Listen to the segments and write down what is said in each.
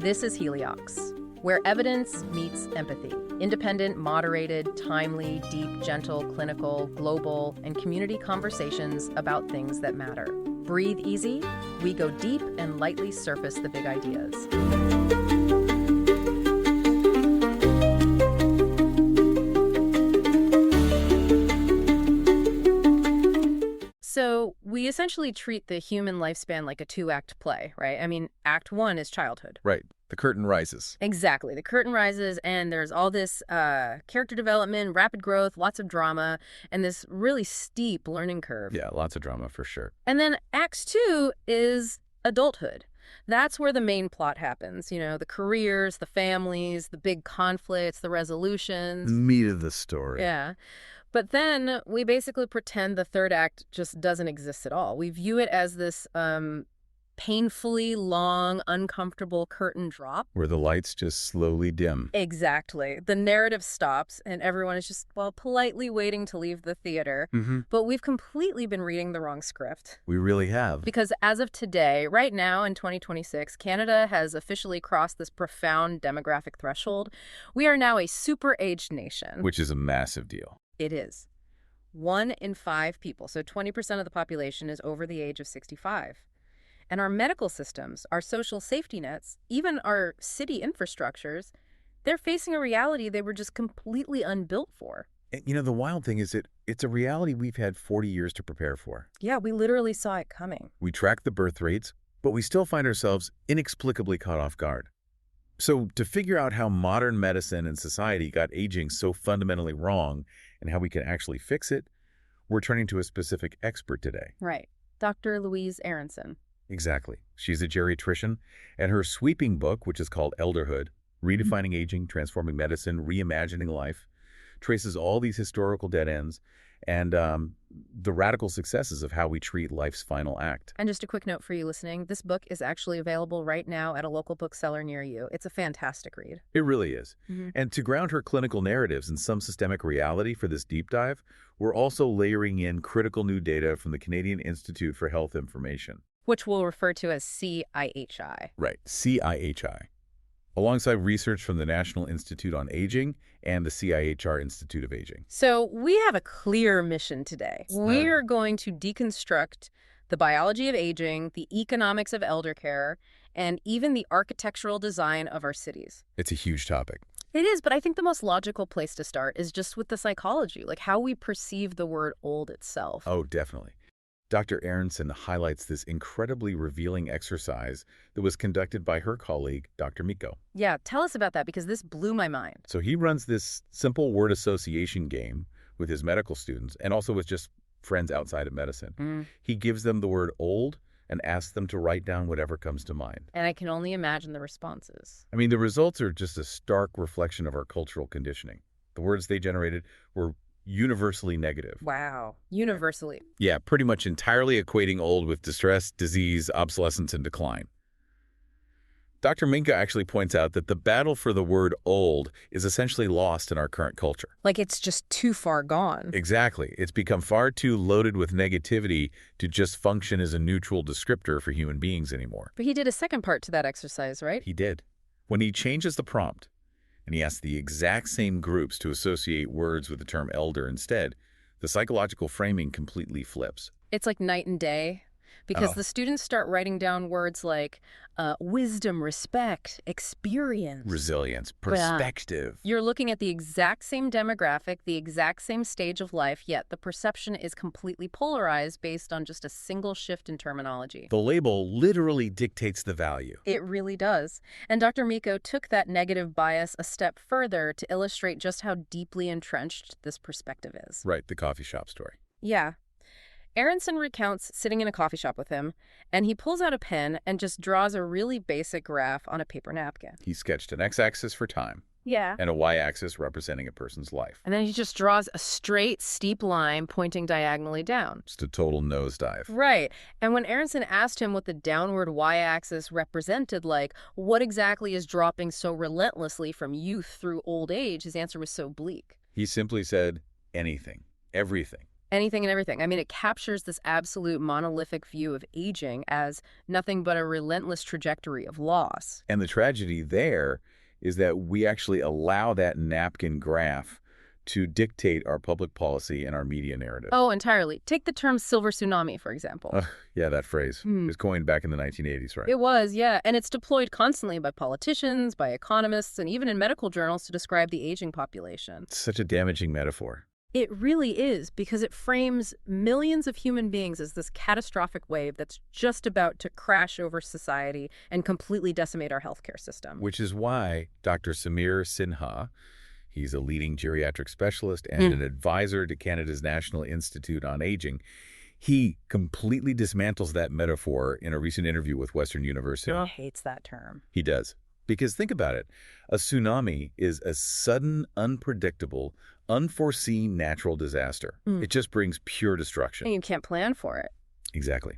This is Heliox, where evidence meets empathy. Independent, moderated, timely, deep, gentle, clinical, global, and community conversations about things that matter. Breathe easy, we go deep and lightly surface the big ideas. So we essentially treat the human lifespan like a two-act play, right? I mean, Act 1 is childhood. Right. The curtain rises. Exactly. The curtain rises, and there's all this character development, rapid growth, lots of drama, and this really steep learning curve. Yeah, lots of drama for sure. And then Act 2 is adulthood. That's where the main plot happens. You know, the careers, the families, the big conflicts, the resolutions. Meat of the story. Yeah. But then we basically pretend the third act just doesn't exist at all. We view it as this painfully long, uncomfortable curtain drop. Where the lights just slowly dim. Exactly. The narrative stops and everyone is just, well, politely waiting to leave the theater. But we've completely been reading the wrong script. We really have. Because as of today, right now in 2026, Canada has officially crossed this profound demographic threshold. We are now a super-aged nation. Which is a massive deal. It is. 1 in 5 people, so 20% of the population, is over the age of 65. And our medical systems, our social safety nets, even our city infrastructures, they're facing a reality they were just completely unbuilt for. And, you know, the wild thing is it's a reality we've had 40 years to prepare for. Yeah, we literally saw it coming. We track the birth rates, but we still find ourselves inexplicably caught off guard. So to figure out how modern medicine and society got aging so fundamentally wrong and how we can actually fix it, we're turning to a specific expert today. Right. Dr. Louise Aronson. Exactly. She's a geriatrician, and her sweeping book, which is called Elderhood, Redefining Aging, Transforming Medicine, Reimagining Life, traces all these historical dead ends and the radical successes of how we treat life's final act. And just a quick note for you listening, this book is actually available right now at a local bookseller near you. It's a fantastic read. It really is. And to ground her clinical narratives in some systemic reality for this deep dive, we're also layering in critical new data from the Canadian Institute for Health Information. Which we'll refer to as CIHI. Right, CIHI. Alongside research from the National Institute on Aging and the CIHR Institute of Aging. So we have a clear mission today. We are going to deconstruct the biology of aging, the economics of elder care, and even the architectural design of our cities. It's a huge topic. It is, but I think the most logical place to start is just with the psychology, like how we perceive the word old itself. Oh, definitely. Dr. Aronson highlights this incredibly revealing exercise that was conducted by her colleague, Dr. Miko. Yeah, tell us about that because this blew my mind. So he runs this simple word association game with his medical students and also with just friends outside of medicine. He gives them the word old and asks them to write down whatever comes to mind. And I can only imagine the responses. I mean, the results are just a stark reflection of our cultural conditioning. The words they generated were universally negative. Wow. Universally. Yeah, pretty much entirely equating old with distress, disease, obsolescence, and decline. Dr. Minka actually points out that the battle for the word old is essentially lost in our current culture. Like it's just too far gone. Exactly. It's become far too loaded with negativity to just function as a neutral descriptor for human beings anymore. But he did a second part to that exercise, right? He did. When he changes the prompt, and he asks the exact same groups to associate words with the term elder instead, the psychological framing completely flips. It's like night and day, because the students start writing down words like wisdom, respect, experience. Resilience, perspective. You're looking at the exact same demographic, the exact same stage of life, yet the perception is completely polarized based on just a single shift in terminology. The label literally dictates the value. It really does. And Dr. Miko took that negative bias a step further to illustrate just how deeply entrenched this perspective is. Right, the coffee shop story. Yeah. Aronson recounts sitting in a coffee shop with him, and he pulls out a pen and just draws a really basic graph on a paper napkin. He sketched an x-axis for time. Yeah. And a y-axis representing a person's life. And then he just draws a straight, steep line pointing diagonally down. Just a total nosedive. Right. And when Aronson asked him what the downward y-axis represented, like, what exactly is dropping so relentlessly from youth through old age, his answer was so bleak. He simply said, anything, everything. Anything and everything. I mean, it captures this absolute monolithic view of aging as nothing but a relentless trajectory of loss. And the tragedy there is that we actually allow that napkin graph to dictate our public policy and our media narrative. Oh, entirely. Take the term silver tsunami, for example. Yeah, that phrase. It was coined back in the 1980s, right? It was, yeah. And it's deployed constantly by politicians, by economists, and even in medical journals to describe the aging population. It's such a damaging metaphor. It really is, because it frames millions of human beings as this catastrophic wave that's just about to crash over society and completely decimate our healthcare system. Which is why Dr. Samir Sinha, he's a leading geriatric specialist and an advisor to Canada's National Institute on Aging, he completely dismantles that metaphor in a recent interview with Western University. He hates that term. He does. Because think about it. A tsunami is a sudden, unpredictable, unforeseen natural disaster. It just brings pure destruction. And you can't plan for it. Exactly.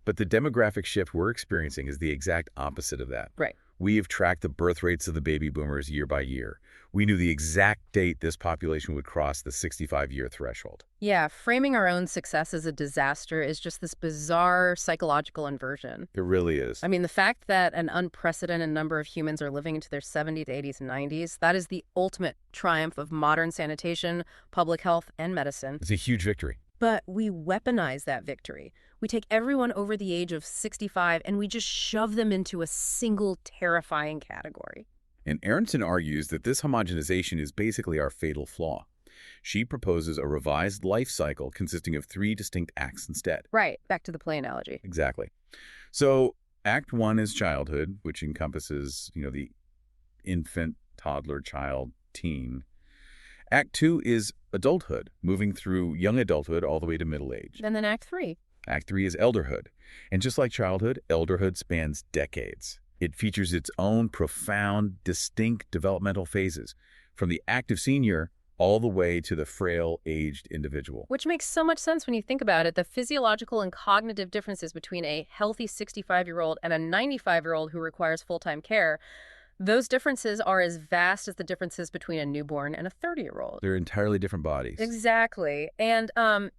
But the demographic shift we're experiencing is the exact opposite of that. Right. We have tracked the birth rates of the baby boomers year by year. We knew the exact date this population would cross the 65-year threshold. Yeah, framing our own success as a disaster is just this bizarre psychological inversion. It really is. I mean, the fact that an unprecedented number of humans are living into their 70s, 80s, and 90s, that is the ultimate triumph of modern sanitation, public health, and medicine. It's a huge victory. But we weaponize that victory. We take everyone over the age of 65 and we just shove them into a single terrifying category. And Aronson argues that this homogenization is basically our fatal flaw. She proposes a revised life cycle consisting of 3 distinct acts instead. Right, back to the play analogy. Exactly. So Act 1 is childhood, which encompasses, the infant, toddler, child, teen. Act 2 is adulthood, moving through young adulthood all the way to middle age. And then Act 3. Act 3 is elderhood. And just like childhood, elderhood spans decades. It features its own profound, distinct developmental phases, from the active senior all the way to the frail, aged individual. Which makes so much sense when you think about it. The physiological and cognitive differences between a healthy 65-year-old and a 95-year-old who requires full-time care, those differences are as vast as the differences between a newborn and a 30-year-old. They're entirely different bodies. Exactly. And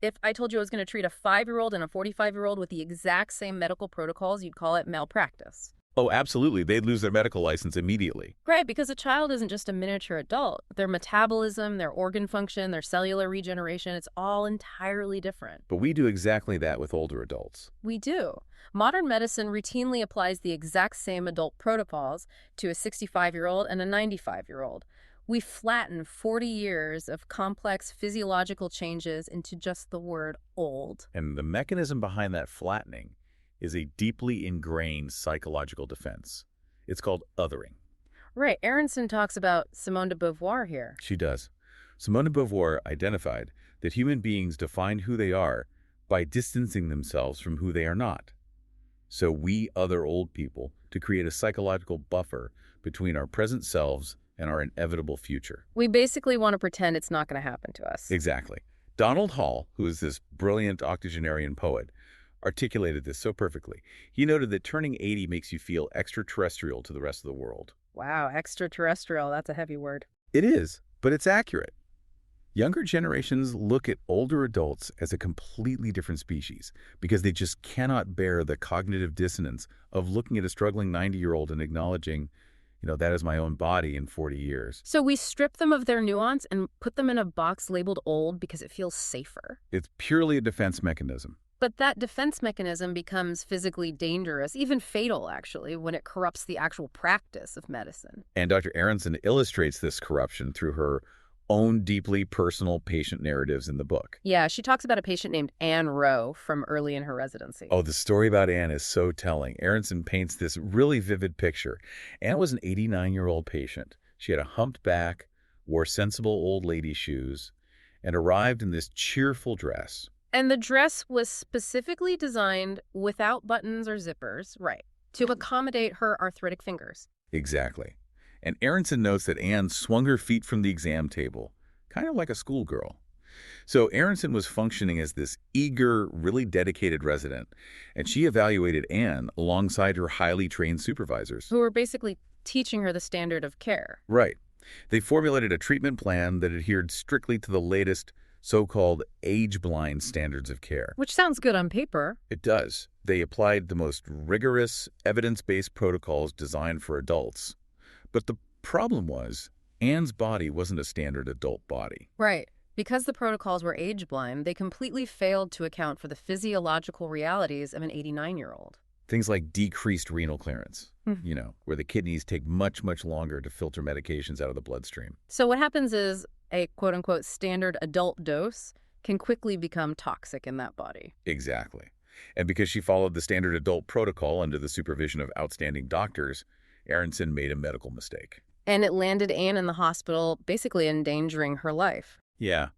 if I told you I was going to treat a 5-year-old and a 45-year-old with the exact same medical protocols, you'd call it malpractice. Oh, absolutely. They'd lose their medical license immediately. Right, because a child isn't just a miniature adult. Their metabolism, their organ function, their cellular regeneration, it's all entirely different. But we do exactly that with older adults. We do. Modern medicine routinely applies the exact same adult protocols to a 65-year-old and a 95-year-old. We flatten 40 years of complex physiological changes into just the word old. And the mechanism behind that flattening is a deeply ingrained psychological defense. It's called othering. Right. Aronson talks about Simone de Beauvoir here. She does. Simone de Beauvoir identified that human beings define who they are by distancing themselves from who they are not. So we other old people to create a psychological buffer between our present selves and our inevitable future. We basically want to pretend it's not going to happen to us. Exactly. Donald Hall, who is this brilliant octogenarian poet, articulated this so perfectly. He noted that turning 80 makes you feel extraterrestrial to the rest of the world. Wow, extraterrestrial, that's a heavy word. It is, but it's accurate. Younger generations look at older adults as a completely different species because they just cannot bear the cognitive dissonance of looking at a struggling 90-year-old and acknowledging, that is my own body in 40 years. So we strip them of their nuance and put them in a box labeled old because it feels safer. It's purely a defense mechanism. But that defense mechanism becomes physically dangerous, even fatal, actually, when it corrupts the actual practice of medicine. And Dr. Aronson illustrates this corruption through her own deeply personal patient narratives in the book. Yeah, she talks about a patient named Anne Rowe from early in her residency. Oh, the story about Anne is so telling. Aronson paints this really vivid picture. Anne was an 89-year-old patient. She had a humped back, wore sensible old lady shoes, and arrived in this cheerful dress. And the dress was specifically designed without buttons or zippers, right, to accommodate her arthritic fingers. Exactly. And Aronson notes that Anne swung her feet from the exam table, kind of like a schoolgirl. So Aronson was functioning as this eager, really dedicated resident, and she evaluated Anne alongside her highly trained supervisors. Who were basically teaching her the standard of care. Right. They formulated a treatment plan that adhered strictly to the latest so-called age-blind standards of care. Which sounds good on paper. It does. They applied the most rigorous, evidence-based protocols designed for adults. But the problem was, Anne's body wasn't a standard adult body. Right. Because the protocols were age blind, they completely failed to account for the physiological realities of an 89-year-old. Things like decreased renal clearance, Hmm. where the kidneys take much, much longer to filter medications out of the bloodstream. So what happens is a quote-unquote standard adult dose can quickly become toxic in that body. Exactly. And because she followed the standard adult protocol under the supervision of outstanding doctors, Aronson made a medical mistake. And it landed Anne in the hospital, basically endangering her life. Yeah.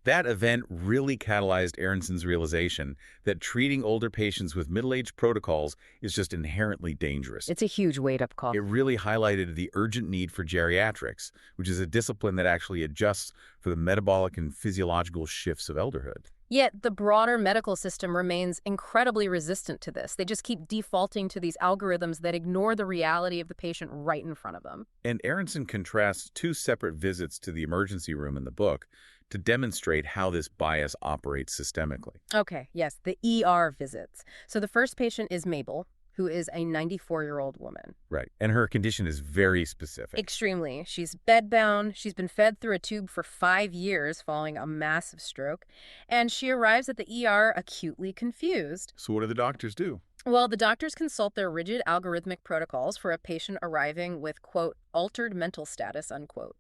That event really catalyzed Aronson's realization that treating older patients with middle-age protocols is just inherently dangerous. It's a huge wake-up call. It really highlighted the urgent need for geriatrics, which is a discipline that actually adjusts for the metabolic and physiological shifts of elderhood. Yet the broader medical system remains incredibly resistant to this. They just keep defaulting to these algorithms that ignore the reality of the patient right in front of them. And Aronson contrasts two separate visits to the emergency room in the book to demonstrate how this bias operates systemically. Okay, yes, the ER visits. So the first patient is Mabel, who is a 94-year-old woman. Right. And her condition is very specific. Extremely. She's bedbound. She's been fed through a tube for 5 years following a massive stroke. And she arrives at the ER acutely confused. So what do the doctors do? Well, the doctors consult their rigid algorithmic protocols for a patient arriving with, quote, altered mental status, unquote.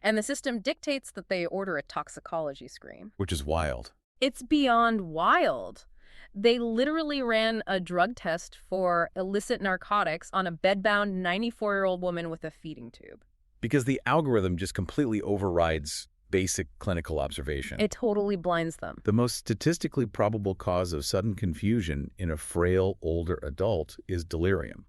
And the system dictates that they order a toxicology screen. Which is wild. It's beyond wild. They literally ran a drug test for illicit narcotics on a bedbound 94-year-old woman with a feeding tube. Because the algorithm just completely overrides basic clinical observation. It totally blinds them. The most statistically probable cause of sudden confusion in a frail, older adult is delirium.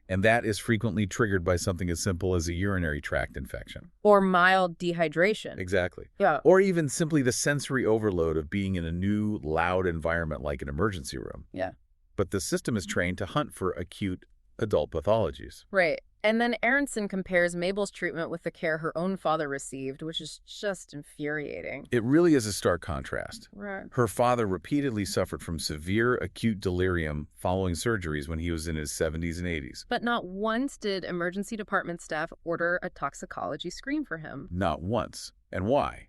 And that is frequently triggered by something as simple as a urinary tract infection. Or mild dehydration. Exactly. Yeah. Or even simply the sensory overload of being in a new, loud environment like an emergency room. Yeah. But the system is trained to hunt for acute adult pathologies. Right. And then Aronson compares Mabel's treatment with the care her own father received, which is just infuriating. It really is a stark contrast. Right. Her father repeatedly suffered from severe acute delirium following surgeries when he was in his 70s and 80s. But not once did emergency department staff order a toxicology screen for him. Not once. And why?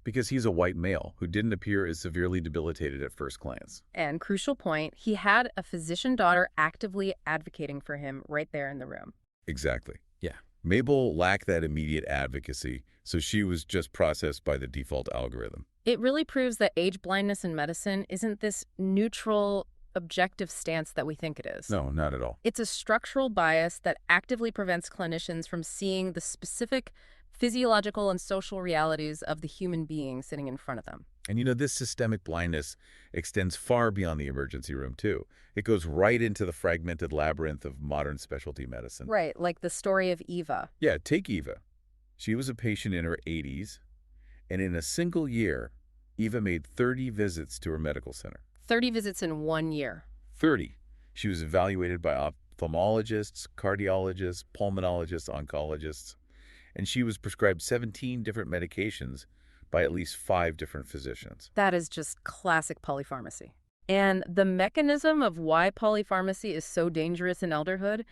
Because he's a white male who didn't appear as severely debilitated at first glance. And crucial point, he had a physician daughter actively advocating for him right there in the room. Exactly. Yeah. Mabel lacked that immediate advocacy, so she was just processed by the default algorithm. It really proves that age blindness in medicine isn't this neutral, objective stance that we think it is. No, not at all. It's a structural bias that actively prevents clinicians from seeing the specific physiological and social realities of the human being sitting in front of them. And this systemic blindness extends far beyond the emergency room, too. It goes right into the fragmented labyrinth of modern specialty medicine. Right, like the story of Eva. Yeah, take Eva. She was a patient in her 80s, and in a single year, Eva made 30 visits to her medical center. 30 visits in 1 year. 30. She was evaluated by ophthalmologists, cardiologists, pulmonologists, oncologists, and she was prescribed 17 different medications by at least 5 different physicians. That is just classic polypharmacy. And the mechanism of why polypharmacy is so dangerous in elderhood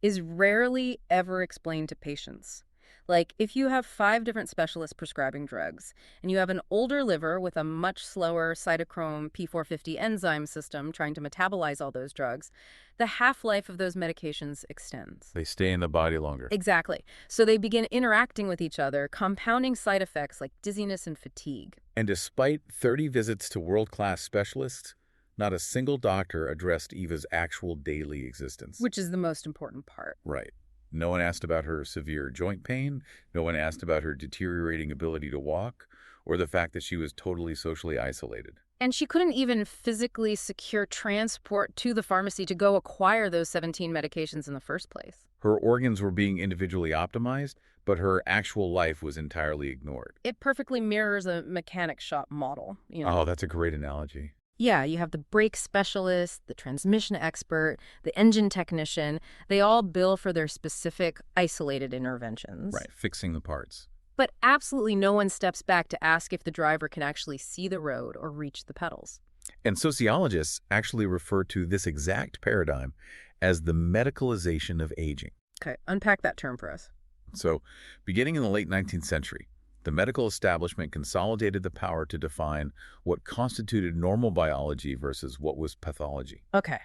is rarely ever explained to patients. Like, if you have 5 different specialists prescribing drugs, and you have an older liver with a much slower cytochrome P450 enzyme system trying to metabolize all those drugs, the half-life of those medications extends. They stay in the body longer. Exactly. So they begin interacting with each other, compounding side effects like dizziness and fatigue. And despite 30 visits to world-class specialists, not a single doctor addressed Eva's actual daily existence. Which is the most important part. Right. No one asked about her severe joint pain. No one asked about her deteriorating ability to walk, or the fact that she was totally socially isolated. And she couldn't even physically secure transport to the pharmacy to go acquire those 17 medications in the first place. Her organs were being individually optimized, but her actual life was entirely ignored. It perfectly mirrors a mechanic shop model. Oh, that's a great analogy. Yeah, you have the brake specialist, the transmission expert, the engine technician. They all bill for their specific, isolated interventions. Right, fixing the parts. But absolutely no one steps back to ask if the driver can actually see the road or reach the pedals. And sociologists actually refer to this exact paradigm as the medicalization of aging. Okay, unpack that term for us. So, beginning in the late 19th century, the medical establishment consolidated the power to define what constituted normal biology versus what was pathology. Okay.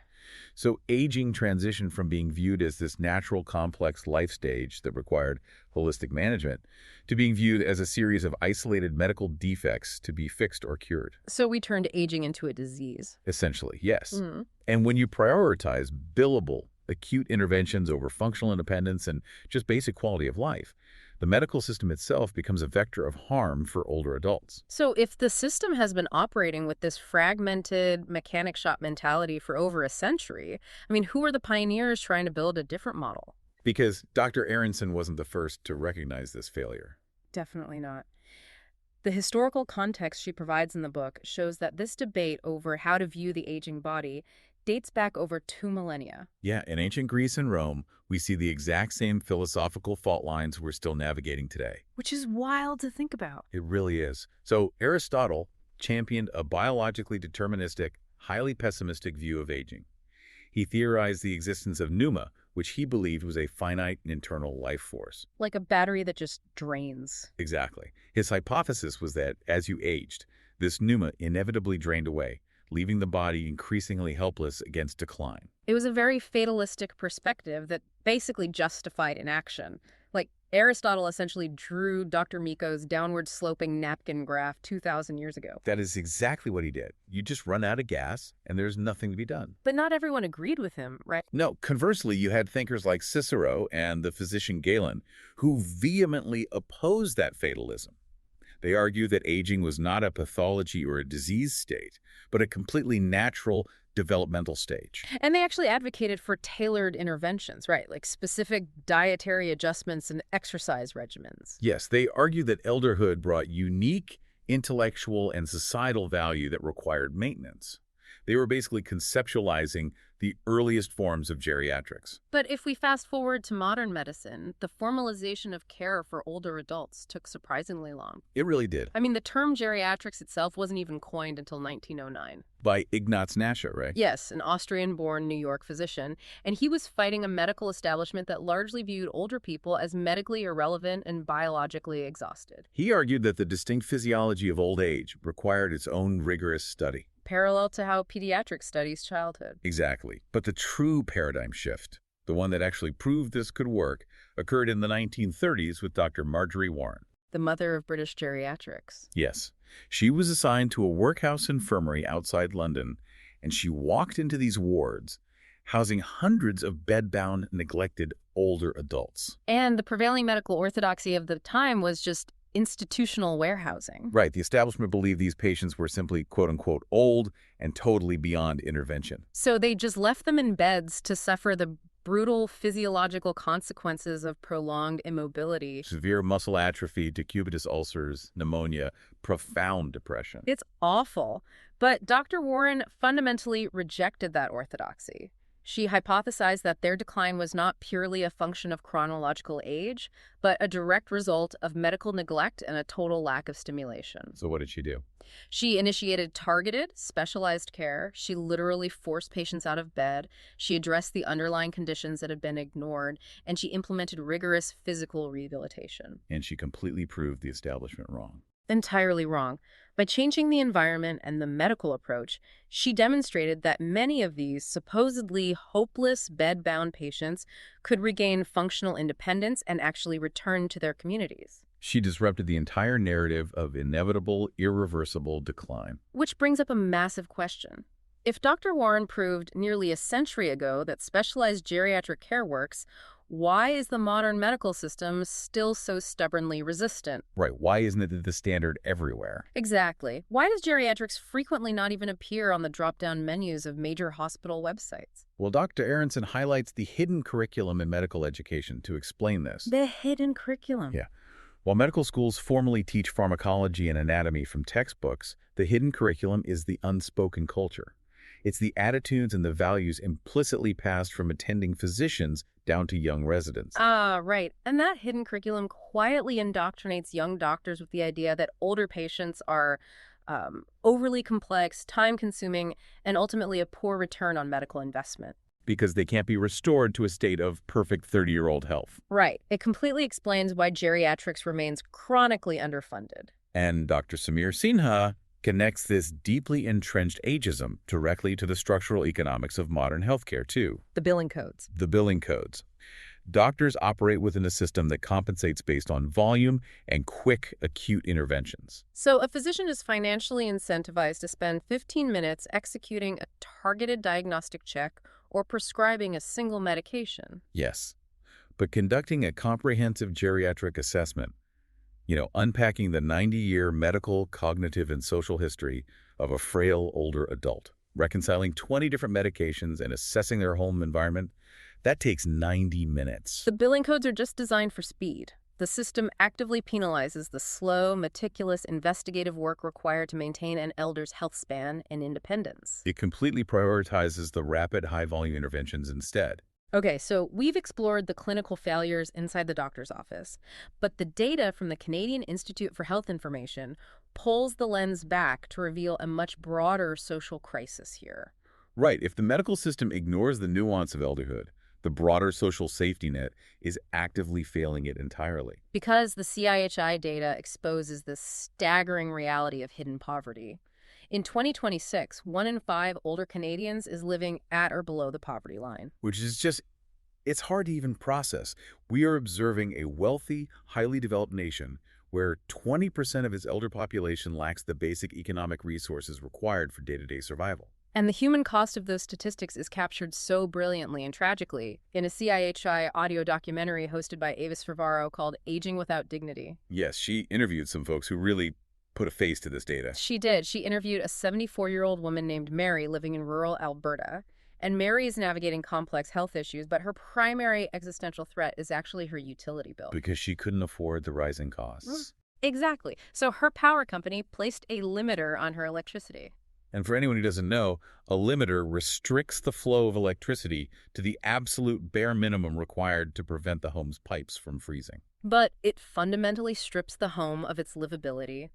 So aging transitioned from being viewed as this natural, complex life stage that required holistic management to being viewed as a series of isolated medical defects to be fixed or cured. So we turned aging into a disease. Essentially, yes. Mm. And when you prioritize billable, acute interventions over functional independence and just basic quality of life, the medical system itself becomes a vector of harm for older adults. So if the system has been operating with this fragmented mechanic shop mentality for over a century, I mean, who are the pioneers trying to build a different model? Because Dr. Aronson wasn't the first to recognize this failure. Definitely not. The historical context she provides in the book shows that this debate over how to view the aging body dates back over 2 millennia. Yeah, in ancient Greece and Rome, we see the exact same philosophical fault lines we're still navigating today. Which is wild to think about. It really is. So Aristotle championed a biologically deterministic, highly pessimistic view of aging. He theorized the existence of pneuma, which he believed was a finite and internal life force. Like a battery that just drains. Exactly. His hypothesis was that as you aged, this pneuma inevitably drained away, leaving the body increasingly helpless against decline. It was a very fatalistic perspective that basically justified inaction. Like, Aristotle essentially drew Dr. Miko's downward-sloping napkin graph 2,000 years ago. That is exactly what he did. You just run out of gas, and there's nothing to be done. But not everyone agreed with him, right? No, conversely, you had thinkers like Cicero and the physician Galen, who vehemently opposed that fatalism. They argued that aging was not a pathology or a disease state, but a completely natural developmental stage. And they actually advocated for tailored interventions, right? Like specific dietary adjustments and exercise regimens. Yes, they argued that elderhood brought unique intellectual and societal value that required maintenance. They were basically conceptualizing the earliest forms of geriatrics. But if we fast forward to modern medicine, the formalization of care for older adults took surprisingly long. It really did. I mean, the term geriatrics itself wasn't even coined until 1909. By Ignaz Nasha, right? Yes, an Austrian-born New York physician, and he was fighting a medical establishment that largely viewed older people as medically irrelevant and biologically exhausted. He argued that the distinct physiology of old age required its own rigorous study. Parallel to how pediatrics studies childhood. Exactly. But the true paradigm shift, the one that actually proved this could work, occurred in the 1930s with Dr. Marjorie Warren. The mother of British geriatrics. Yes. She was assigned to a workhouse infirmary outside London, and she walked into these wards, housing hundreds of bedbound, neglected older adults. And the prevailing medical orthodoxy of the time was just institutional warehousing. Right. The establishment believed these patients were simply, quote-unquote, old and totally beyond intervention. So they just left them in beds to suffer the brutal physiological consequences of prolonged immobility. Severe muscle atrophy, decubitus ulcers, pneumonia, profound depression. It's awful. But Dr. Warren fundamentally rejected that orthodoxy. She hypothesized that their decline was not purely a function of chronological age, but a direct result of medical neglect and a total lack of stimulation. So what did she do? She initiated targeted, specialized care. She literally forced patients out of bed. She addressed the underlying conditions that had been ignored, and she implemented rigorous physical rehabilitation. And she completely proved the establishment wrong. Entirely wrong. By changing the environment and the medical approach, she demonstrated that many of these supposedly hopeless bed-bound patients could regain functional independence and actually return to their communities. She disrupted the entire narrative of inevitable, irreversible decline. Which brings up a massive question. If Dr. Warren proved nearly a century ago that specialized geriatric care works, why is the modern medical system still so stubbornly resistant? Right. Why isn't it the standard everywhere? Exactly. Why does geriatrics frequently not even appear on the drop-down menus of major hospital websites? Well, Dr. Aronson highlights the hidden curriculum in medical education to explain this. The hidden curriculum. Yeah. While medical schools formally teach pharmacology and anatomy from textbooks, the hidden curriculum is the unspoken culture. It's the attitudes and the values implicitly passed from attending physicians down to young residents. Ah, right. And that hidden curriculum quietly indoctrinates young doctors with the idea that older patients are overly complex, time-consuming, and ultimately a poor return on medical investment. Because they can't be restored to a state of perfect 30-year-old health. Right. It completely explains why geriatrics remains chronically underfunded. And Dr. Samir Sinha connects this deeply entrenched ageism directly to the structural economics of modern healthcare, too. The billing codes. The billing codes. Doctors operate within a system that compensates based on volume and quick, acute interventions. So a physician is financially incentivized to spend 15 minutes executing a targeted diagnostic check or prescribing a single medication. Yes. But conducting a comprehensive geriatric assessment, unpacking the 90-year medical, cognitive, and social history of a frail older adult, reconciling 20 different medications and assessing their home environment, that takes 90 minutes. The billing codes are just designed for speed. The system actively penalizes the slow, meticulous, investigative work required to maintain an elder's health span and independence. It completely prioritizes the rapid, high-volume interventions instead. Okay, so we've explored the clinical failures inside the doctor's office, but the data from the Canadian Institute for Health Information pulls the lens back to reveal a much broader social crisis here. Right. If the medical system ignores the nuance of elderhood, the broader social safety net is actively failing it entirely. Because the CIHI data exposes the staggering reality of hidden poverty. In 2026, 1 in 5 older Canadians is living at or below the poverty line. Which is it's hard to even process. We are observing a wealthy, highly developed nation where 20% of its elder population lacks the basic economic resources required for day-to-day survival. And the human cost of those statistics is captured so brilliantly and tragically in a CIHI audio documentary hosted by Avis Fervaro called Aging Without Dignity. Yes, she interviewed some folks who really put a face to this data. She did. She interviewed a 74-year-old woman named Mary living in rural Alberta. And Mary is navigating complex health issues, but her primary existential threat is actually her utility bill. Because she couldn't afford the rising costs. Exactly. So her power company placed a limiter on her electricity. And for anyone who doesn't know, a limiter restricts the flow of electricity to the absolute bare minimum required to prevent the home's pipes from freezing. But it fundamentally strips the home of its livability.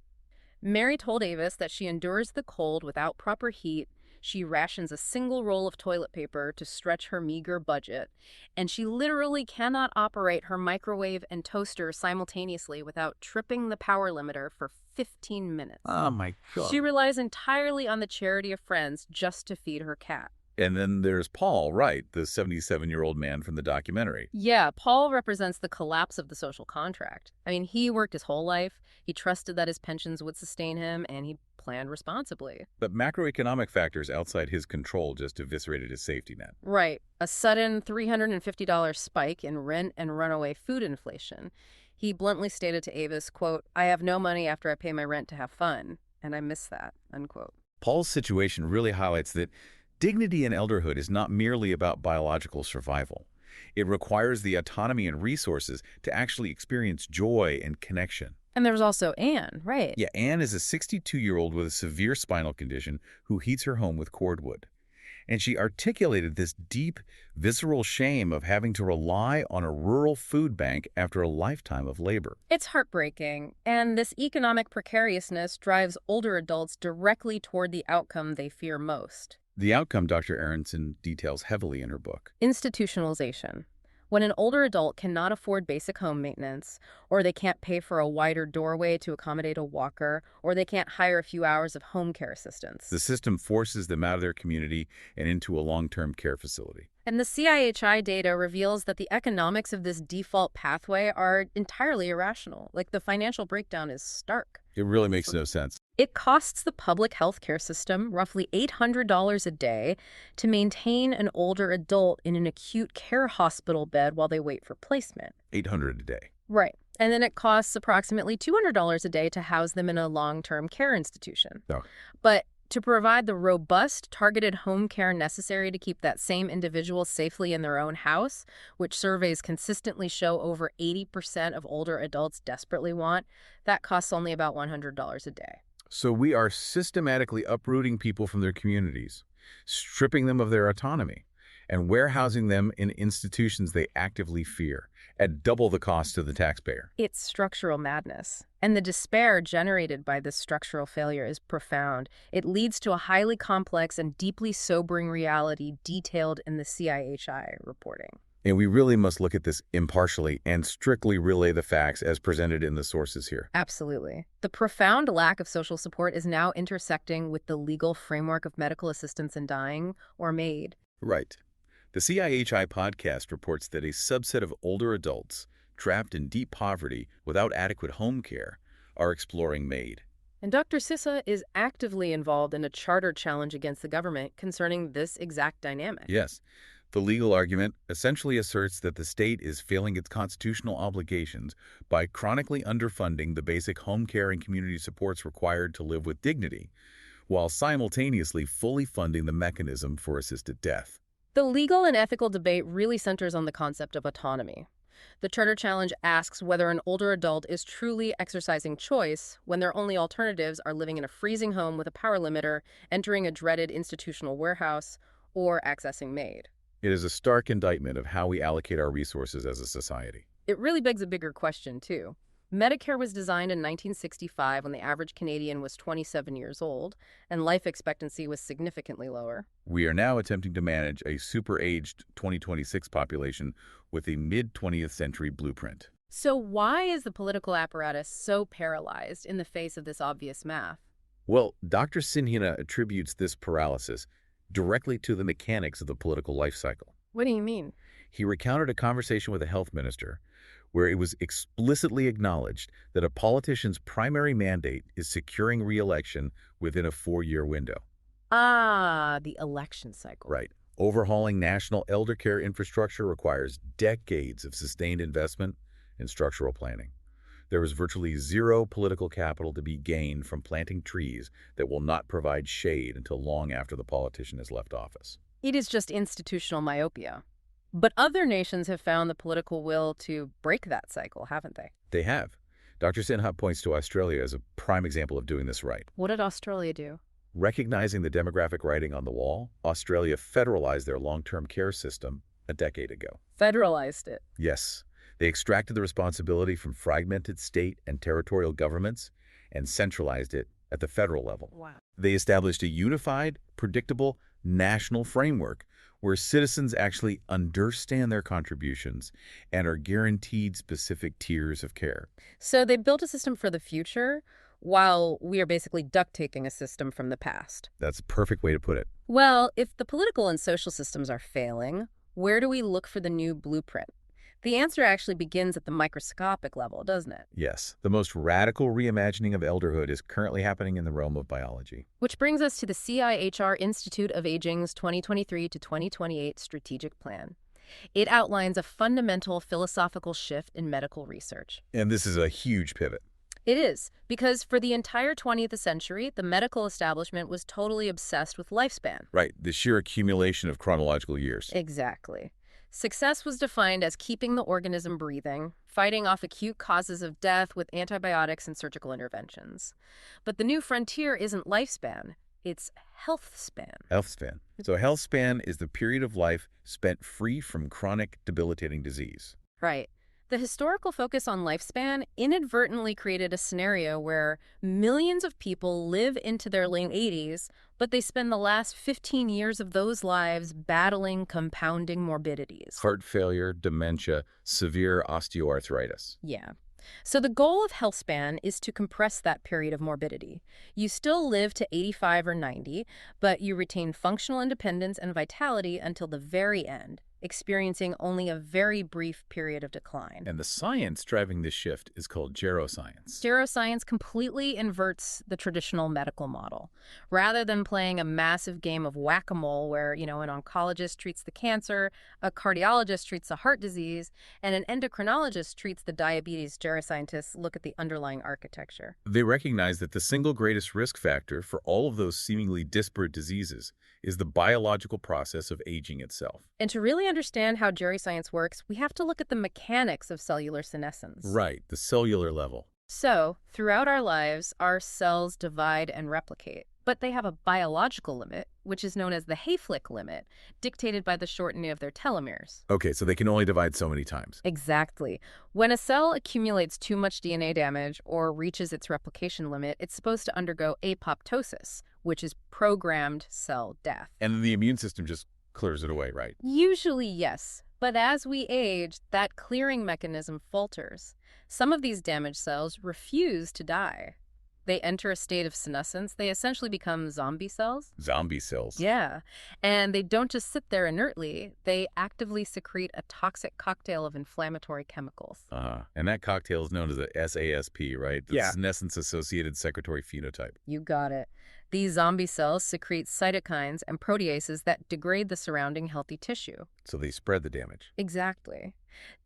Mary told Avis that she endures the cold without proper heat, she rations a single roll of toilet paper to stretch her meager budget, and she literally cannot operate her microwave and toaster simultaneously without tripping the power limiter for 15 minutes. Oh my God. She relies entirely on the charity of friends just to feed her cat. And then there's Paul, right, the 77-year-old man from the documentary. Yeah, Paul represents the collapse of the social contract. I mean, he worked his whole life, he trusted that his pensions would sustain him, and he planned responsibly. But macroeconomic factors outside his control just eviscerated his safety net. Right. A sudden $350 spike in rent and runaway food inflation. He bluntly stated to Avis, quote, "I have no money after I pay my rent to have fun, and I miss that," unquote. Paul's situation really highlights that dignity in elderhood is not merely about biological survival. It requires the autonomy and resources to actually experience joy and connection. And there's also Anne, right? Yeah, Anne is a 62-year-old with a severe spinal condition who heats her home with cordwood. And she articulated this deep, visceral shame of having to rely on a rural food bank after a lifetime of labor. It's heartbreaking, and this economic precariousness drives older adults directly toward the outcome they fear most. The outcome Dr. Aronson details heavily in her book. Institutionalization. When an older adult cannot afford basic home maintenance, or they can't pay for a wider doorway to accommodate a walker, or they can't hire a few hours of home care assistance. The system forces them out of their community and into a long-term care facility. And the CIHI data reveals that the economics of this default pathway are entirely irrational. Like, the financial breakdown is stark. It really makes no sense. It costs the public health care system roughly $800 a day to maintain an older adult in an acute care hospital bed while they wait for placement. $800 a day. Right. And then it costs approximately $200 a day to house them in a long-term care institution. Oh. But to provide the robust, targeted home care necessary to keep that same individual safely in their own house, which surveys consistently show over 80% of older adults desperately want, that costs only about $100 a day. So we are systematically uprooting people from their communities, stripping them of their autonomy, and warehousing them in institutions they actively fear, at double the cost to the taxpayer. It's structural madness. And the despair generated by this structural failure is profound. It leads to a highly complex and deeply sobering reality detailed in the CIHI reporting. And we really must look at this impartially and strictly relay the facts as presented in the sources here. Absolutely. The profound lack of social support is now intersecting with the legal framework of medical assistance in dying, or MAID. Right. The CIHI podcast reports that a subset of older adults trapped in deep poverty without adequate home care are exploring MAID. And Dr. Sissa is actively involved in a charter challenge against the government concerning this exact dynamic. Yes. The legal argument essentially asserts that the state is failing its constitutional obligations by chronically underfunding the basic home care and community supports required to live with dignity, while simultaneously fully funding the mechanism for assisted death. The legal and ethical debate really centers on the concept of autonomy. The Charter Challenge asks whether an older adult is truly exercising choice when their only alternatives are living in a freezing home with a power limiter, entering a dreaded institutional warehouse, or accessing MAID. It is a stark indictment of how we allocate our resources as a society. It really begs a bigger question, too. Medicare was designed in 1965 when the average Canadian was 27 years old, and life expectancy was significantly lower. We are now attempting to manage a super-aged 2026 population with a mid-20th century blueprint. So why is the political apparatus so paralyzed in the face of this obvious math? Well, Dr. Sinhina attributes this paralysis directly to the mechanics of the political life cycle. What do you mean? He recounted a conversation with a health minister where it was explicitly acknowledged that a politician's primary mandate is securing re-election within a 4-year window. Ah, the election cycle. Right. Overhauling national elder care infrastructure requires decades of sustained investment in structural planning. There is virtually zero political capital to be gained from planting trees that will not provide shade until long after the politician has left office. It is just institutional myopia. But other nations have found the political will to break that cycle, haven't they? They have. Dr. Sinha points to Australia as a prime example of doing this right. What did Australia do? Recognizing the demographic writing on the wall, Australia federalized their long-term care system a decade ago. Federalized it. Yes. They extracted the responsibility from fragmented state and territorial governments and centralized it at the federal level. Wow. They established a unified, predictable, national framework where citizens actually understand their contributions and are guaranteed specific tiers of care. So they built a system for the future while we are basically duct taping a system from the past. That's a perfect way to put it. Well, if the political and social systems are failing, where do we look for the new blueprint? The answer actually begins at the microscopic level, doesn't it? Yes, the most radical reimagining of elderhood is currently happening in the realm of biology. Which brings us to the CIHR Institute of Aging's 2023 to 2028 strategic plan. It outlines a fundamental philosophical shift in medical research. And this is a huge pivot. It is, because for the entire 20th century, the medical establishment was totally obsessed with lifespan. Right, the sheer accumulation of chronological years. Exactly. Success was defined as keeping the organism breathing, fighting off acute causes of death with antibiotics and surgical interventions. But the new frontier isn't lifespan, it's health span. Health span. So health span is the period of life spent free from chronic, debilitating disease. Right. The historical focus on lifespan inadvertently created a scenario where millions of people live into their late 80s, but they spend the last 15 years of those lives battling compounding morbidities. Heart failure, dementia, severe osteoarthritis. Yeah. So the goal of health span is to compress that period of morbidity. You still live to 85 or 90, but you retain functional independence and vitality until the very end, experiencing only a very brief period of decline. And the science driving this shift is called geroscience. Geroscience completely inverts the traditional medical model. Rather than playing a massive game of whack-a-mole where, an oncologist treats the cancer, a cardiologist treats the heart disease, and an endocrinologist treats the diabetes, geroscientists look at the underlying architecture. They recognize that the single greatest risk factor for all of those seemingly disparate diseases is the biological process of aging itself. And to really understand how geroscience works, we have to look at the mechanics of cellular senescence. Right, the cellular level. So, throughout our lives, our cells divide and replicate. But they have a biological limit, which is known as the Hayflick limit, dictated by the shortening of their telomeres. Okay, so they can only divide so many times. Exactly. When a cell accumulates too much DNA damage or reaches its replication limit, it's supposed to undergo apoptosis, which is programmed cell death. And then the immune system just clears it away, right? Usually, yes. But as we age, that clearing mechanism falters. Some of these damaged cells refuse to die. They enter a state of senescence. They essentially become zombie cells. Zombie cells. Yeah. And they don't just sit there inertly. They actively secrete a toxic cocktail of inflammatory chemicals. And that cocktail is known as the SASP, right? The Yeah. senescence-associated secretory phenotype. You got it. These zombie cells secrete cytokines and proteases that degrade the surrounding healthy tissue. So they spread the damage. Exactly.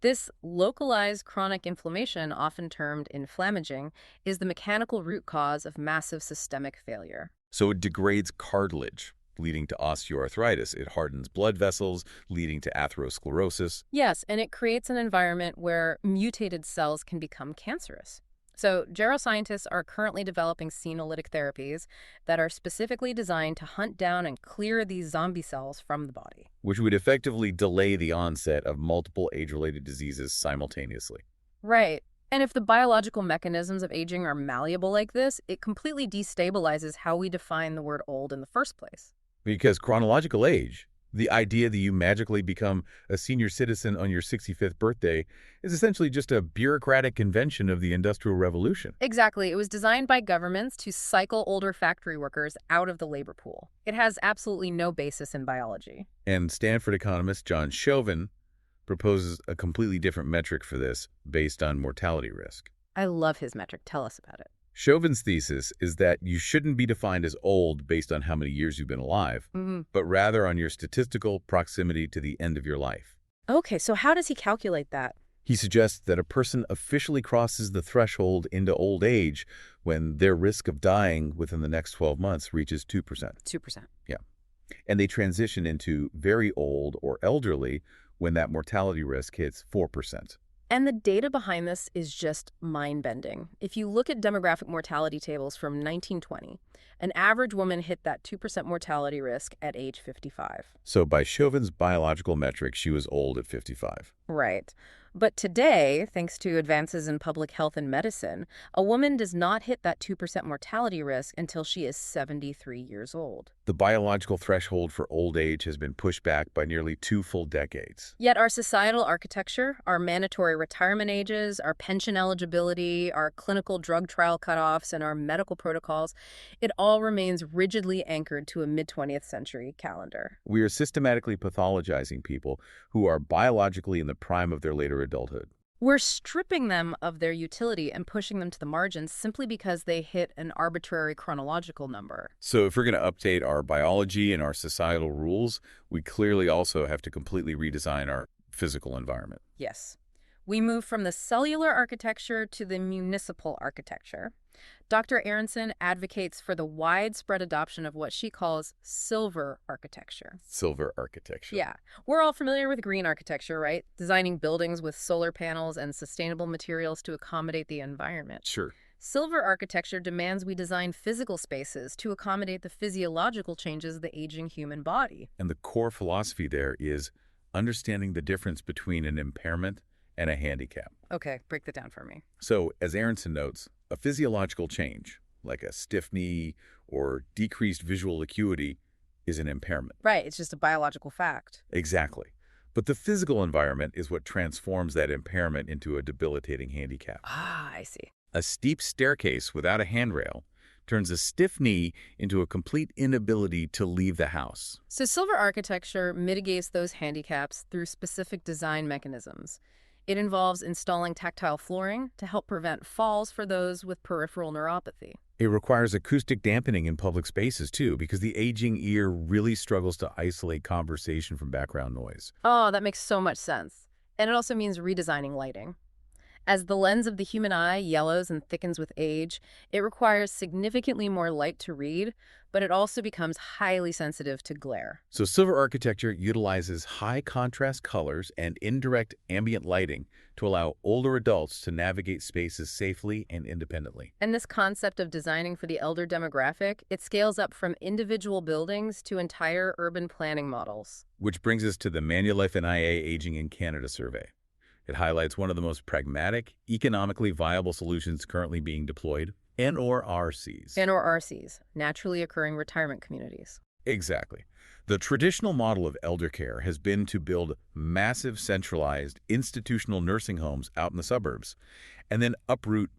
This localized chronic inflammation, often termed inflammaging, is the mechanical root cause of massive systemic failure. So it degrades cartilage, leading to osteoarthritis. It hardens blood vessels, leading to atherosclerosis. Yes, and it creates an environment where mutated cells can become cancerous. So, geroscientists are currently developing senolytic therapies that are specifically designed to hunt down and clear these zombie cells from the body. Which would effectively delay the onset of multiple age-related diseases simultaneously. Right. And if the biological mechanisms of aging are malleable like this, it completely destabilizes how we define the word old in the first place. Because chronological age, the idea that you magically become a senior citizen on your 65th birthday, is essentially just a bureaucratic convention of the Industrial Revolution. Exactly. It was designed by governments to cycle older factory workers out of the labor pool. It has absolutely no basis in biology. And Stanford economist John Chauvin proposes a completely different metric for this based on mortality risk. I love his metric. Tell us about it. Chauvin's thesis is that you shouldn't be defined as old based on how many years you've been alive, but rather on your statistical proximity to the end of your life. Okay, so how does he calculate that? He suggests that a person officially crosses the threshold into old age when their risk of dying within the next 12 months reaches 2%. 2%. Yeah. And they transition into very old or elderly when that mortality risk hits 4%. And the data behind this is just mind-bending. If you look at demographic mortality tables from 1920, an average woman hit that 2% mortality risk at age 55. So by Chauvin's biological metric, she was old at 55. Right. But today, thanks to advances in public health and medicine, a woman does not hit that 2% mortality risk until she is 73 years old. The biological threshold for old age has been pushed back by nearly 2 full decades. Yet our societal architecture, our mandatory retirement ages, our pension eligibility, our clinical drug trial cutoffs, and our medical protocols, it all remains rigidly anchored to a mid-20th century calendar. We are systematically pathologizing people who are biologically in the prime of their later adulthood. We're stripping them of their utility and pushing them to the margins simply because they hit an arbitrary chronological number. So if we're going to update our biology and our societal rules, we clearly also have to completely redesign our physical environment. Yes. We move from the cellular architecture to the municipal architecture. Dr. Aronson advocates for the widespread adoption of what she calls silver architecture. Silver architecture. Yeah. We're all familiar with green architecture, right? Designing buildings with solar panels and sustainable materials to accommodate the environment. Sure. Silver architecture demands we design physical spaces to accommodate the physiological changes of the aging human body. And the core philosophy there is understanding the difference between an impairment and a handicap. Okay, break that down for me. So, as Aronson notes, a physiological change, like a stiff knee or decreased visual acuity, is an impairment. Right, it's just a biological fact. Exactly. But the physical environment is what transforms that impairment into a debilitating handicap. Ah, I see. A steep staircase without a handrail turns a stiff knee into a complete inability to leave the house. So silver architecture mitigates those handicaps through specific design mechanisms. It involves installing tactile flooring to help prevent falls for those with peripheral neuropathy. It requires acoustic dampening in public spaces, too, because the aging ear really struggles to isolate conversation from background noise. Oh, that makes so much sense. And it also means redesigning lighting. As the lens of the human eye yellows and thickens with age, it requires significantly more light to read, but it also becomes highly sensitive to glare. So silver architecture utilizes high contrast colors and indirect ambient lighting to allow older adults to navigate spaces safely and independently. And this concept of designing for the elder demographic, it scales up from individual buildings to entire urban planning models. Which brings us to the Manulife and IA Aging in Canada survey. It highlights one of the most pragmatic, economically viable solutions currently being deployed, NORCs. NORCs, naturally occurring retirement communities. Exactly. The traditional model of elder care has been to build massive centralized institutional nursing homes out in the suburbs and then uproot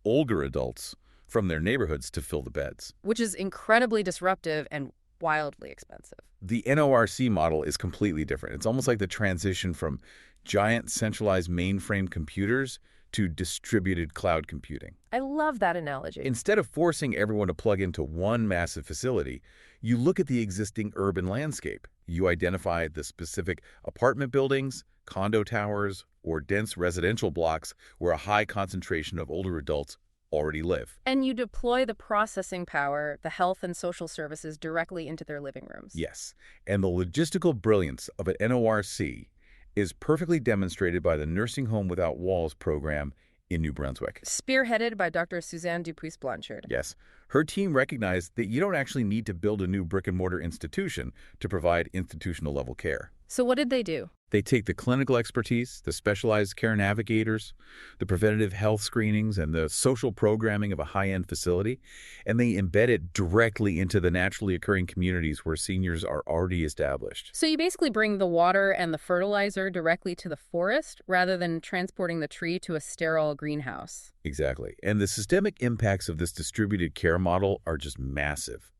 older adults from their neighborhoods to fill the beds. Which is incredibly disruptive and wildly expensive. The NORC model is completely different. It's almost like the transition from giant centralized mainframe computers to distributed cloud computing. I love that analogy. Instead of forcing everyone to plug into one massive facility, you look at the existing urban landscape. You identify the specific apartment buildings, condo towers, or dense residential blocks where a high concentration of older adults already live. And you deploy the processing power, the health and social services directly into their living rooms. Yes, and the logistical brilliance of an NORC is perfectly demonstrated by the Nursing Home Without Walls program in New Brunswick. Spearheaded by Dr. Suzanne Dupuis-Blanchard. Yes, her team recognized that you don't actually need to build a new brick-and-mortar institution to provide institutional-level care. So what did they do? They take the clinical expertise, the specialized care navigators, the preventative health screenings, and the social programming of a high-end facility, and they embed it directly into the naturally occurring communities where seniors are already established. So you basically bring the water and the fertilizer directly to the forest rather than transporting the tree to a sterile greenhouse. Exactly. And the systemic impacts of this distributed care model are just massive.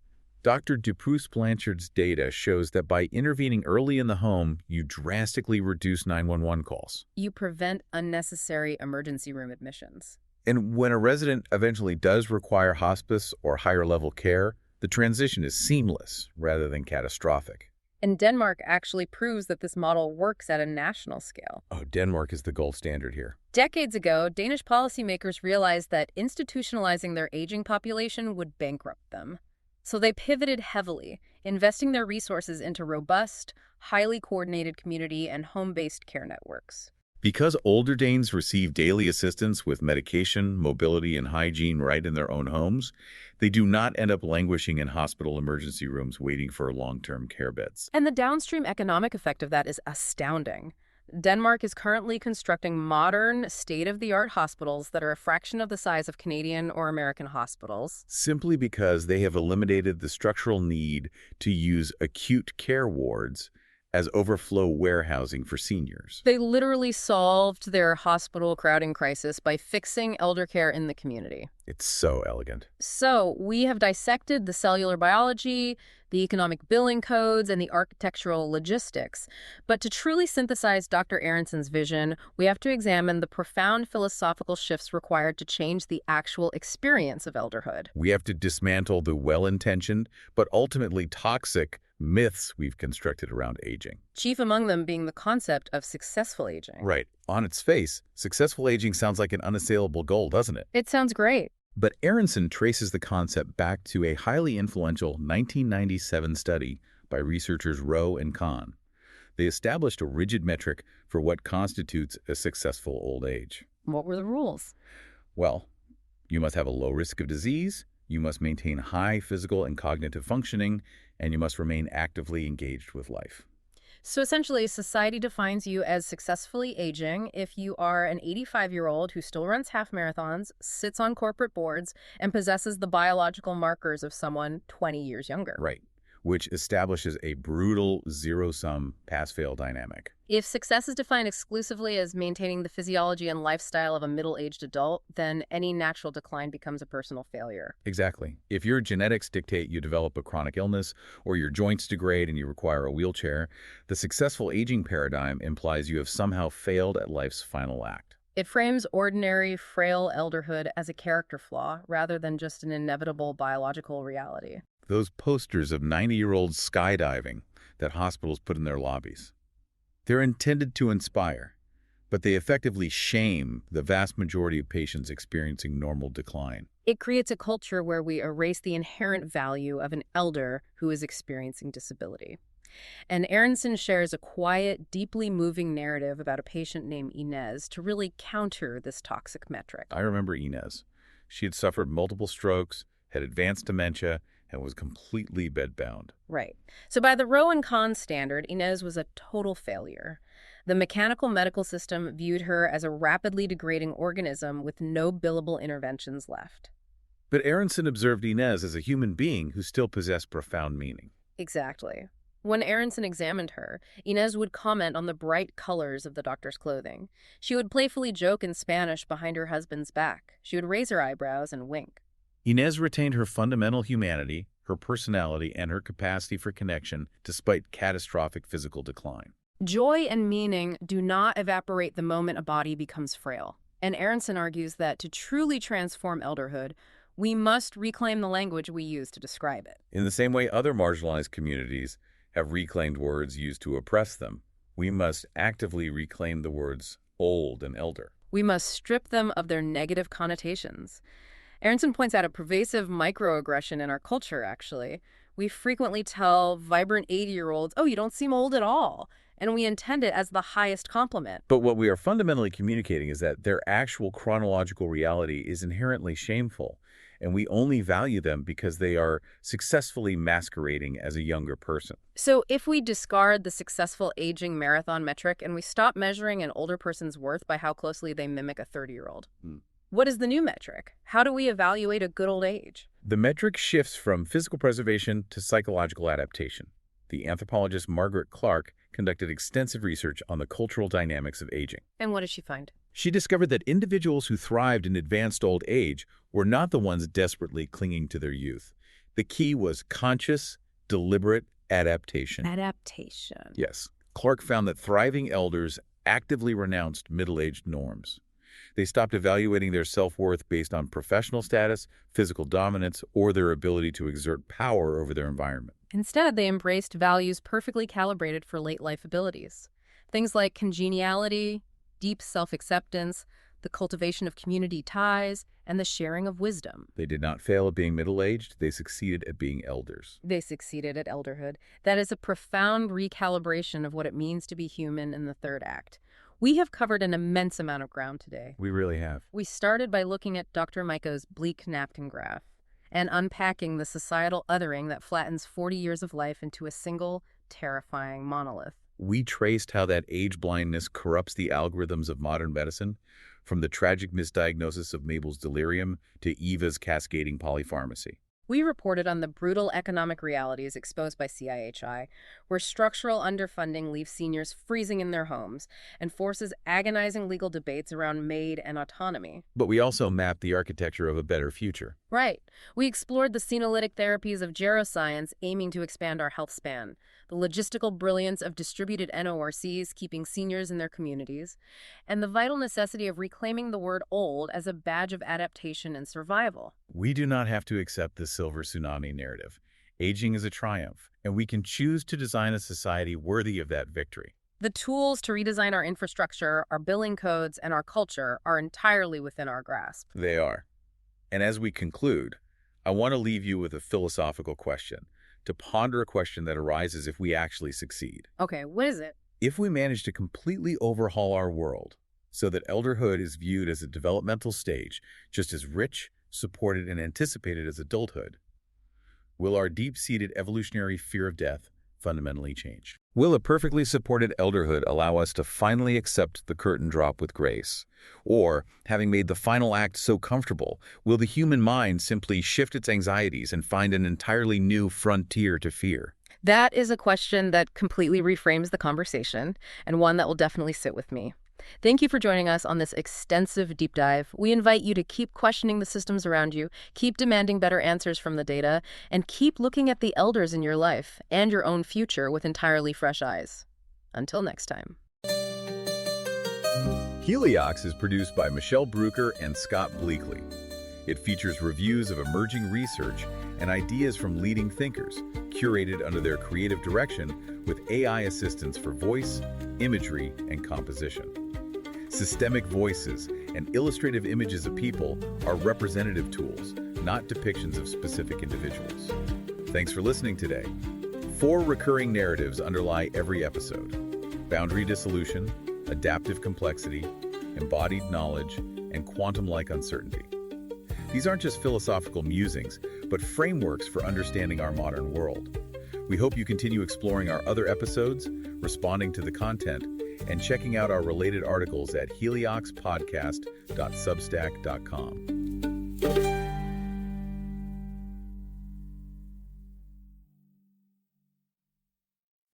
Dr. Dupuis-Blanchard's data shows that by intervening early in the home, you drastically reduce 911 calls. You prevent unnecessary emergency room admissions. And when a resident eventually does require hospice or higher-level care, the transition is seamless rather than catastrophic. And Denmark actually proves that this model works at a national scale. Oh, Denmark is the gold standard here. Decades ago, Danish policymakers realized that institutionalizing their aging population would bankrupt them. So they pivoted heavily, investing their resources into robust, highly coordinated community and home-based care networks. Because older Danes receive daily assistance with medication, mobility, and hygiene right in their own homes, they do not end up languishing in hospital emergency rooms waiting for long-term care beds. And the downstream economic effect of that is astounding. Denmark is currently constructing modern, state-of-the-art hospitals that are a fraction of the size of Canadian or American hospitals. Simply because they have eliminated the structural need to use acute care wards as overflow warehousing for seniors. They literally solved their hospital crowding crisis by fixing elder care in the community. It's so elegant. So we have dissected the cellular biology, the economic billing codes, and the architectural logistics. But to truly synthesize Dr. Aronson's vision, we have to examine the profound philosophical shifts required to change the actual experience of elderhood. We have to dismantle the well-intentioned but ultimately toxic myths we've constructed around aging. Chief among them being the concept of successful aging. Right. On its face, successful aging sounds like an unassailable goal, doesn't it? It sounds great. But Aronson traces the concept back to a highly influential 1997 study by researchers Rowe and Kahn. They established a rigid metric for what constitutes a successful old age. What were the rules? Well, you must have a low risk of disease, you must maintain high physical and cognitive functioning, and you must remain actively engaged with life. So essentially, society defines you as successfully aging if you are an 85-year-old who still runs half marathons, sits on corporate boards, and possesses the biological markers of someone 20 years younger. Right, which establishes a brutal zero-sum pass-fail dynamic. If success is defined exclusively as maintaining the physiology and lifestyle of a middle-aged adult, then any natural decline becomes a personal failure. Exactly. If your genetics dictate you develop a chronic illness or your joints degrade and you require a wheelchair, the successful aging paradigm implies you have somehow failed at life's final act. It frames ordinary, frail elderhood as a character flaw rather than just an inevitable biological reality. Those posters of 90-year-olds skydiving that hospitals put in their lobbies. They're intended to inspire, But they effectively shame the vast majority of patients experiencing normal decline. It creates a culture where we erase the inherent value of an elder who is experiencing disability. And Aronson shares a quiet, deeply moving narrative about a patient named Inez to really counter this toxic metric. I remember Inez. She had suffered multiple strokes, had advanced dementia, and was completely bedbound. Right. So by the Rowan Kahn standard, Inez was a total failure. The mechanical medical system viewed her as a rapidly degrading organism with no billable interventions left. But Aronson observed Inez as a human being who still possessed profound meaning. Exactly. When Aronson examined her, Inez would comment on the bright colors of the doctor's clothing. She would playfully joke in Spanish behind her husband's back. She would raise her eyebrows and wink. Inez retained her fundamental humanity, her personality, and her capacity for connection despite catastrophic physical decline. Joy and meaning do not evaporate the moment a body becomes frail. And Aronson argues that to truly transform elderhood, we must reclaim the language we use to describe it. In the same way other marginalized communities have reclaimed words used to oppress them, we must actively reclaim the words old and elder. We must strip them of their negative connotations. Aronson points out a pervasive microaggression in our culture, actually. We frequently tell vibrant 80-year-olds, oh, you don't seem old at all. And we intend it as the highest compliment. But what we are fundamentally communicating is that their actual chronological reality is inherently shameful, and we only value them because they are successfully masquerading as a younger person. So if we discard the successful aging marathon metric and we stop measuring an older person's worth by how closely they mimic a 30-year-old, what is the new metric? How do we evaluate a good old age? The metric shifts from physical preservation to psychological adaptation. The anthropologist Margaret Clark conducted extensive research on the cultural dynamics of aging. And what did she find? She discovered that individuals who thrived in advanced old age were not the ones desperately clinging to their youth. The key was conscious, deliberate adaptation. Adaptation. Yes. Clark found that thriving elders actively renounced middle-aged norms. They stopped evaluating their self-worth based on professional status, physical dominance, or their ability to exert power over their environment. Instead, they embraced values perfectly calibrated for late-life abilities. Things like congeniality, deep self-acceptance, the cultivation of community ties, and the sharing of wisdom. They did not fail at being middle-aged. They succeeded at being elders. They succeeded at elderhood. That is a profound recalibration of what it means to be human in the third act. We have covered an immense amount of ground today. We really have. We started by looking at Dr. Maiko's bleak napkin graph and unpacking the societal othering that flattens 40 years of life into a single, terrifying monolith. We traced how that age blindness corrupts the algorithms of modern medicine, from the tragic misdiagnosis of Mabel's delirium to Eva's cascading polypharmacy. We reported on the brutal economic realities exposed by CIHI, where structural underfunding leaves seniors freezing in their homes and forces agonizing legal debates around MAID and autonomy. But we also mapped the architecture of a better future. Right. We explored the senolytic therapies of geroscience aiming to expand our health span, the logistical brilliance of distributed NORCs keeping seniors in their communities, and the vital necessity of reclaiming the word old as a badge of adaptation and survival. We do not have to accept the silver tsunami narrative. Aging is a triumph, and we can choose to design a society worthy of that victory. The tools to redesign our infrastructure, our billing codes, and our culture are entirely within our grasp. They are. And as we conclude, I want to leave you with a philosophical question, to ponder a question that arises if we actually succeed. Okay, what is it? If we manage to completely overhaul our world so that elderhood is viewed as a developmental stage, just as rich, supported, and anticipated as adulthood, will our deep-seated evolutionary fear of death fundamentally change? Will a perfectly supported elderhood allow us to finally accept the curtain drop with grace? Or, having made the final act so comfortable, will the human mind simply shift its anxieties and find an entirely new frontier to fear? That is a question that completely reframes the conversation, and one that will definitely sit with me. Thank you for joining us on this extensive deep dive. We invite you to keep questioning the systems around you, keep demanding better answers from the data, and keep looking at the elders in your life and your own future with entirely fresh eyes. Until next time. Heliox is produced by Michelle Brucker and Scott Bleakley. It features reviews of emerging research and ideas from leading thinkers, curated under their creative direction with AI assistance for voice, imagery, and composition. Systemic voices and illustrative images of people are representative tools, not depictions of specific individuals. Thanks for listening today. 4 recurring narratives underlie every episode: boundary dissolution, adaptive complexity, embodied knowledge, and quantum-like uncertainty. These aren't just philosophical musings, but frameworks for understanding our modern world. We hope you continue exploring our other episodes, responding to the content, and checking out our related articles at helioxpodcast.substack.com.